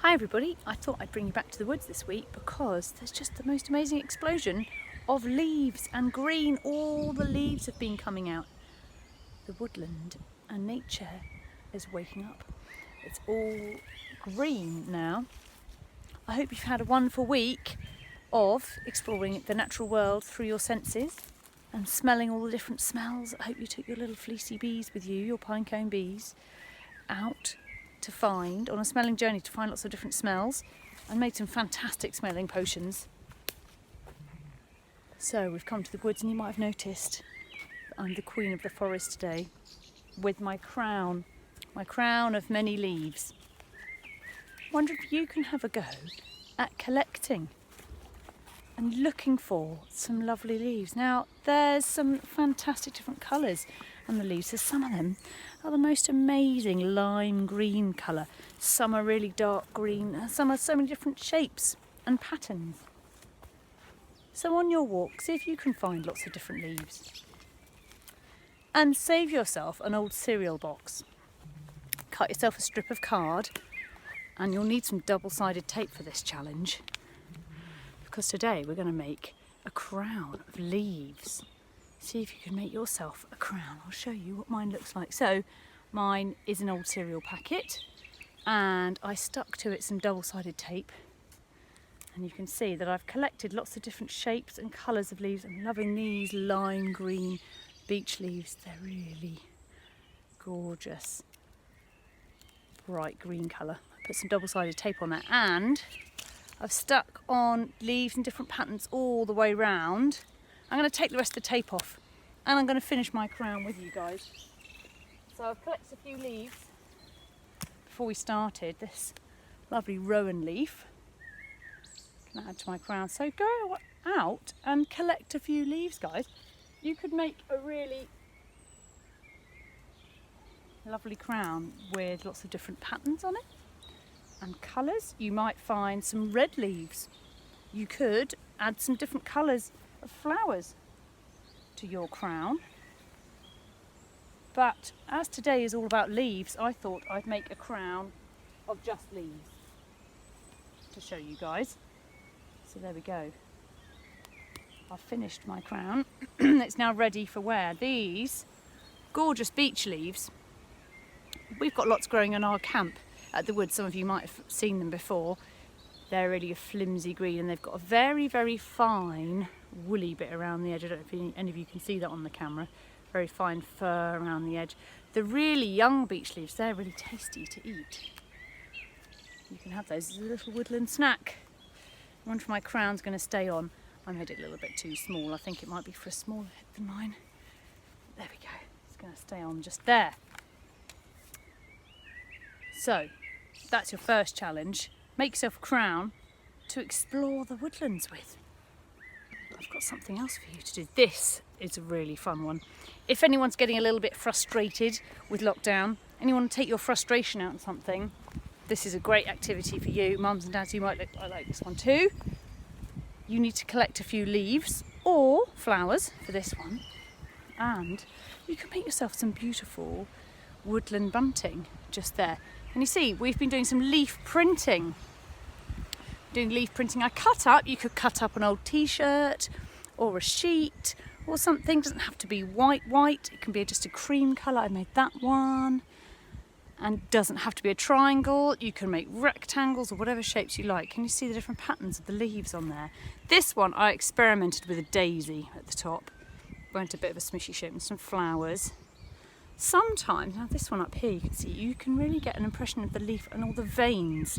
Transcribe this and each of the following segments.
Hi everybody, I thought I'd bring you back to the woods this week because there's just the most amazing explosion of leaves and green. All the leaves have been coming out. The woodland and nature is waking up. It's all green now. I hope you've had a wonderful week of exploring the natural world through your senses and smelling all the different smells. I hope you took your little fleecy bees with you, your pinecone bees, out to find, on a smelling journey to find lots of different smells, and made some fantastic smelling potions. So we've come to the woods and you might have noticed that I'm the queen of the forest today with my crown of many leaves. I wonder if you can have a go at collecting and looking for some lovely leaves. Now there's some fantastic different colours on the leaves. So some of them are the most amazing lime green colour. Some are really dark green. Some are so many different shapes and patterns. So on your walk, see if you can find lots of different leaves. And save yourself an old cereal box. Cut yourself a strip of card, and you'll need some double-sided tape for this challenge, because today we're going to make a crown of leaves. See if you can make yourself a crown. I'll show you what mine looks like. So mine is an old cereal packet and I stuck to it some double-sided tape, and you can see that I've collected lots of different shapes and colours of leaves. I'm loving these lime green beech leaves. They're really gorgeous, bright green colour. I put some double-sided tape on there, and I've stuck on leaves in different patterns all the way round. I'm going to take the rest of the tape off and I'm going to finish my crown with you guys. So I've collected a few leaves before we started. This lovely rowan leaf can add to my crown. So go out and collect a few leaves, guys. You could make a really lovely crown with lots of different patterns on it and colours. You might find some red leaves. You could add some different colours of flowers to your crown. But as today is all about leaves, I thought I'd make a crown of just leaves to show you guys. So there we go. I've finished my crown. It's now ready for wear. These gorgeous beech leaves, we've got lots growing in our camp at the woods. Some of you might have seen them before. They're really a flimsy green and they've got a very, very fine woolly bit around the edge. I don't know if any of you can see that on the camera. Very fine fur around the edge. The really young beech leaves, they're really tasty to eat. You can have those as a little woodland snack. I wonder if my crown's going to stay on. I made it a little bit too small. I think it might be for a smaller head than mine. There we go. It's going to stay on just there. So that's your first challenge. Make yourself a crown to explore the woodlands with. I've got something else for you to do. This is a really fun one. If anyone's getting a little bit frustrated with lockdown and you want to take your frustration out on something, this is a great activity for you. Mums and dads, you might like this one too. You need to collect a few leaves or flowers for this one, and you can make yourself some beautiful woodland bunting just there. And you see, we've been doing some leaf printing. You could cut up an old t-shirt or a sheet or something. It doesn't have to be white. It can be just a cream colour. I made that one. And doesn't have to be a triangle. You can make rectangles or whatever shapes you like. Can you see the different patterns of the leaves on there? This one I experimented with a daisy at the top. Went a bit of a smushy shape and some flowers. Sometimes, now this one up here, you can see, you can really get an impression of the leaf and all the veins.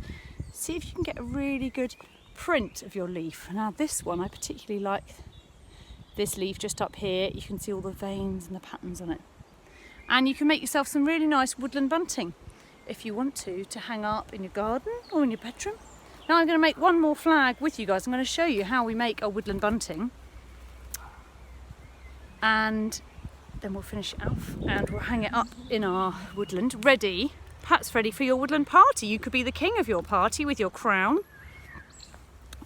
See if you can get a really good print of your leaf. Now this one, I particularly like this leaf just up here. You can see all the veins and the patterns on it. And you can make yourself some really nice woodland bunting if you want to hang up in your garden or in your bedroom. Now I'm going to make one more flag with you guys. I'm going to show you how we make our woodland bunting. And then we'll finish it off and we'll hang it up in our woodland, perhaps ready for your woodland party. You could be the king of your party with your crown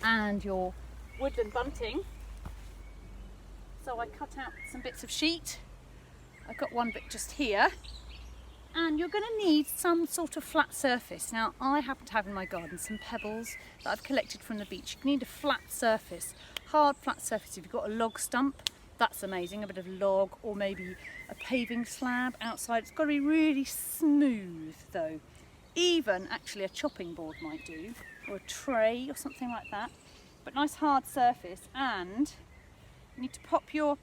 and your woodland bunting. So I cut out some bits of sheet. I've got one bit just here And you're going to need some sort of flat surface. Now, I happen to have in my garden some pebbles that I've collected from the beach. You need a flat surface, hard flat surface. If you've got a log stump, that's amazing, a bit of log, or maybe a paving slab outside. It's got to be really smooth though. Even actually a chopping board might do, or a tray or something like that. But nice hard surface, and you need to pop your...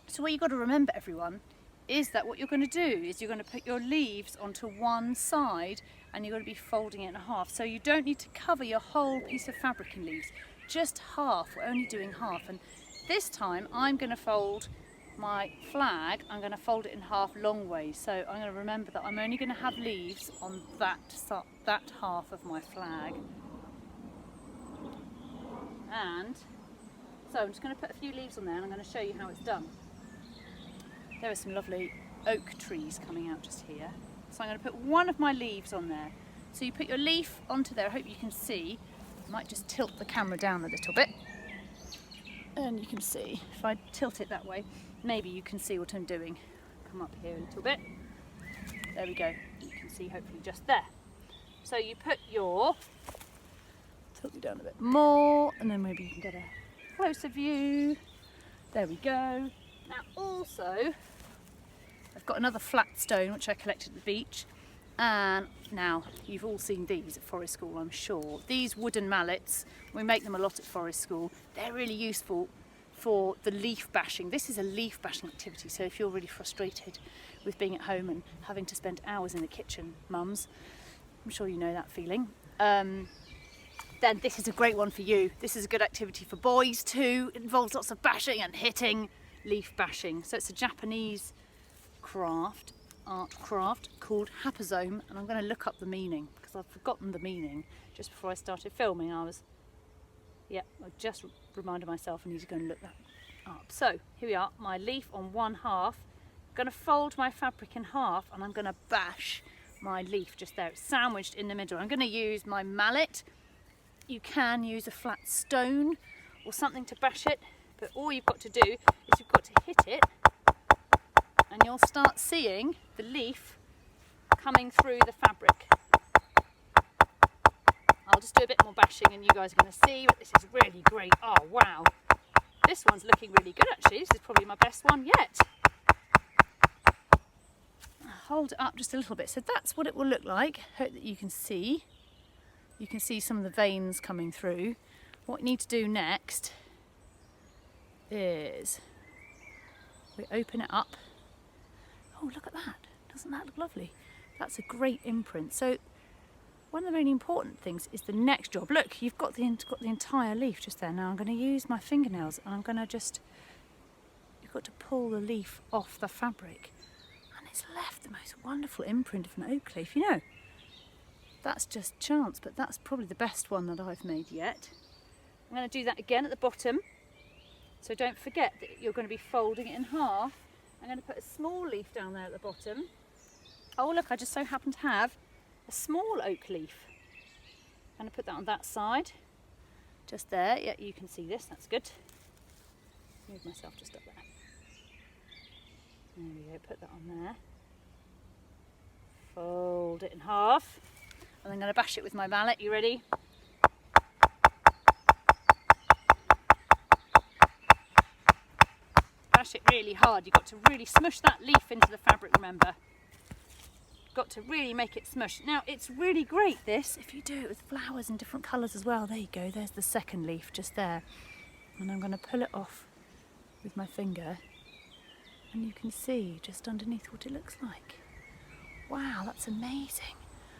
So what you've got to remember, everyone, is that what you're going to do is you're going to put your leaves onto one side and you're going to be folding it in half. So you don't need to cover your whole piece of fabric in leaves, just half. We're only doing half. And this time I'm going to fold my flag, I'm going to fold it in half long ways. So I'm going to remember that I'm only going to have leaves on that half of my flag. And so I'm just going to put a few leaves on there and I'm going to show you how it's done. There are some lovely oak trees coming out just here. So I'm going to put one of my leaves on there. So you put your leaf onto there, I hope you can see. I might just tilt the camera down a little bit. And you can see, if I tilt it that way, maybe you can see what I'm doing. Come up here a little bit. There we go. You can see hopefully just there. So you put your... Tilt you down a bit more, and then maybe you can get a closer view. There we go. Now also, I've got another flat stone which I collected at the beach, and now you've all seen these at forest school, I'm sure. These wooden mallets, we make them a lot at forest school. They're really useful for the leaf bashing. This is a leaf bashing activity, so if you're really frustrated with being at home and having to spend hours in the kitchen, mums, I'm sure you know that feeling, then this is a great one for you. This is a good activity for boys too. It involves lots of bashing and hitting. Leaf bashing. So it's a Japanese art craft called hapazome, and I'm going to look up the meaning because I've forgotten the meaning just before I started filming. I just reminded myself I need to go and look that up. So here we are, my leaf on one half. I'm going to fold my fabric in half and I'm going to bash my leaf just there. It's sandwiched in the middle. I'm going to use my mallet. You can use a flat stone or something to bash it. But all you've got to do is you've got to hit it and you'll start seeing the leaf coming through the fabric. I'll just do a bit more bashing and you guys are going to see, but this is really great. Oh wow, this one's looking really good actually. This is probably my best one yet. I'll hold it up just a little bit. So that's what it will look like. Hope that you can see. You can see some of the veins coming through. What you need to do next is we open it up. Oh, look at that. Doesn't that look lovely? That's a great imprint. So one of the really important things is the next job. Look, you've got the entire leaf just there. Now I'm going to use my fingernails and I'm going to you've got to pull the leaf off the fabric and it's left the most wonderful imprint of an oak leaf. You know, that's just chance, but that's probably the best one that I've made yet. I'm going to do that again at the bottom. So don't forget that you're going to be folding it in half. I'm going to put a small leaf down there at the bottom. Oh look, I just so happen to have a small oak leaf. I'm going to put that on that side. Just there, yeah, you can see this, that's good. Move myself just up there. There we go, put that on there. Fold it in half. And I'm going to bash it with my mallet, you ready? Bash it really hard. You've got to really smush that leaf into the fabric, remember. Got to really make it smush. Now it's really great this if you do it with flowers in different colours as well. There you go, there's the second leaf just there. And I'm going to pull it off with my finger and you can see just underneath what it looks like. Wow, that's amazing.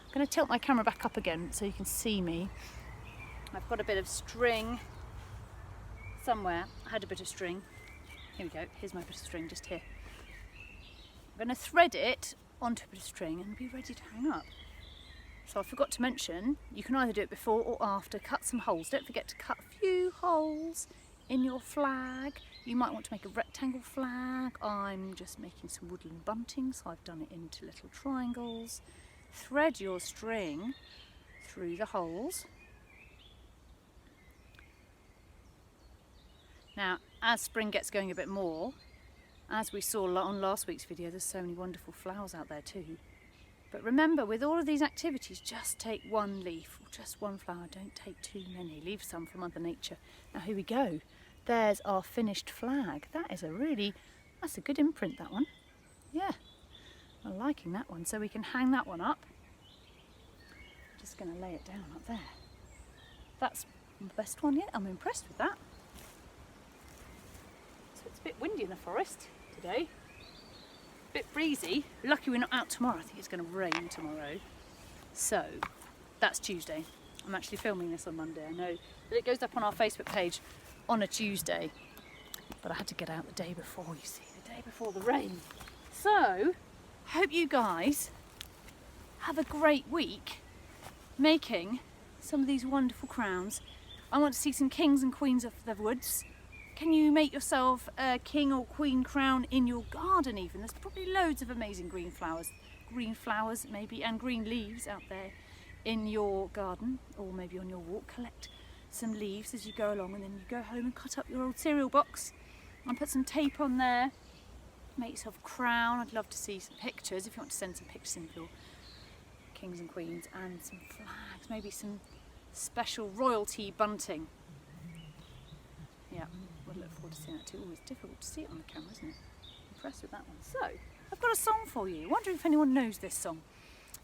I'm going to tilt my camera back up again so you can see me. I've got a bit of string somewhere. I had a bit of string. Here we go, here's my bit of string just here. I'm going to thread it onto a bit of string and be ready to hang up. So I forgot to mention, you can either do it before or after, cut some holes. Don't forget to cut a few holes in your flag. You might want to make a rectangle flag. I'm just making some woodland bunting, so I've done it into little triangles. Thread your string through the holes. Now, as spring gets going a bit more, as we saw on last week's video, there's so many wonderful flowers out there too. But remember, with all of these activities, just take one leaf or just one flower. Don't take too many. Leave some for Mother Nature. Now here we go. There's our finished flag. That's a good imprint, that one. Yeah, I'm liking that one. So we can hang that one up. I'm just going to lay it down up there. That's the best one yet. I'm impressed with that. So it's a bit windy in the forest today. A bit breezy. Lucky we're not out tomorrow. I think it's going to rain tomorrow. So that's Tuesday. I'm actually filming this on Monday. I know that it goes up on our Facebook page on a Tuesday, but I had to get out the day before, you see, the day before the rain. So hope you guys have a great week making some of these wonderful crowns. I want to see some kings and queens of the woods. Can you make yourself a king or queen crown in your garden even? There's probably loads of amazing green flowers maybe, and green leaves out there in your garden, or maybe on your walk. Collect some leaves as you go along, and then you go home and cut up your old cereal box and put some tape on there. Make yourself a crown. I'd love to see some pictures if you want to send some pictures in of your kings and queens, and some flags, maybe some special royalty bunting. Yeah, we'll look forward to seeing that too. Oh, it's difficult to see it on the camera, isn't it? Impressed with that one. So, I've got a song for you. I wonder if anyone knows this song.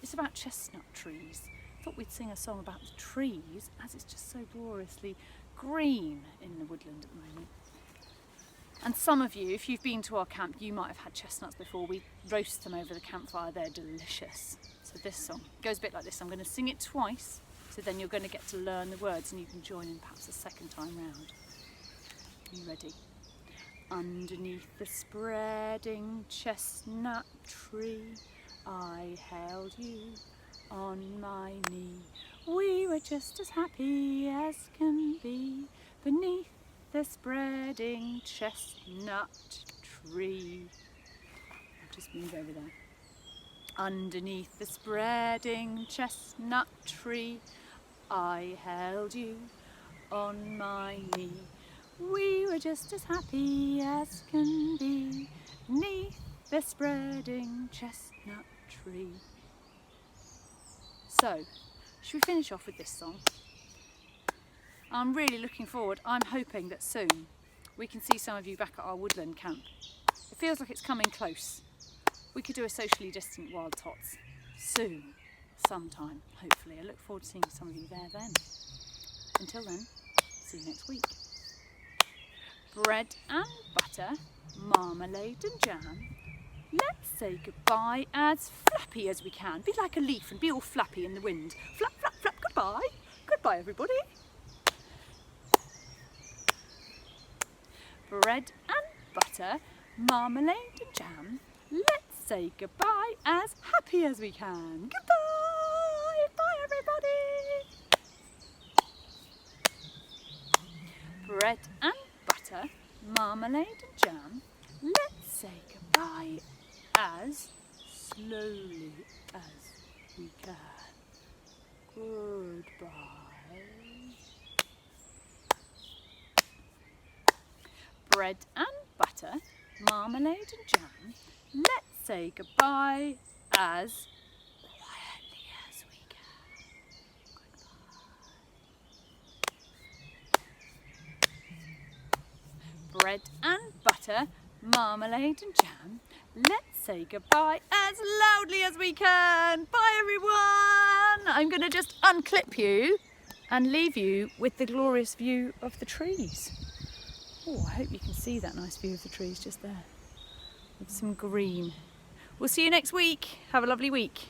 It's about chestnut trees. I thought we'd sing a song about the trees, as it's just so gloriously green in the woodland at the moment. And some of you, if you've been to our camp, you might have had chestnuts before. We roast them over the campfire. They're delicious. So this song goes a bit like this. I'm going to sing it twice, so then you're going to get to learn the words and you can join in perhaps a second time round. Are you ready? Underneath the spreading chestnut tree, I held you on my knee. We were just as happy as can be beneath the spreading chestnut tree. I'll just move over there. Underneath the spreading chestnut tree, I held you on my knee. We were just as happy as can be beneath the spreading chestnut tree. So, should we finish off with this song? I'm really looking forward. I'm hoping that soon we can see some of you back at our woodland camp. It feels like it's coming close. We could do a socially distant wild tots soon, sometime, hopefully. I look forward to seeing some of you there then. Until then, see you next week. Bread and butter, marmalade and jam. Let's say goodbye as flappy as we can. Be like a leaf and be all flappy in the wind. Flap, flap, flap, goodbye. Goodbye, everybody. Bread and butter, marmalade and jam. Let's say goodbye as happy as we can. Goodbye. Bye, everybody. Bread and butter, marmalade and jam. Let's say goodbye as slowly as we can. Goodbye. Bread and butter, marmalade and jam. Let's say goodbye as quietly as we can. Goodbye. Bread and butter, marmalade and jam. Let's say goodbye as loudly as we can. Bye, everyone. I'm going to just unclip you and leave you with the glorious view of the trees. Oh, I hope you can see that nice view of the trees just there with some green. We'll see you next week. Have a lovely week.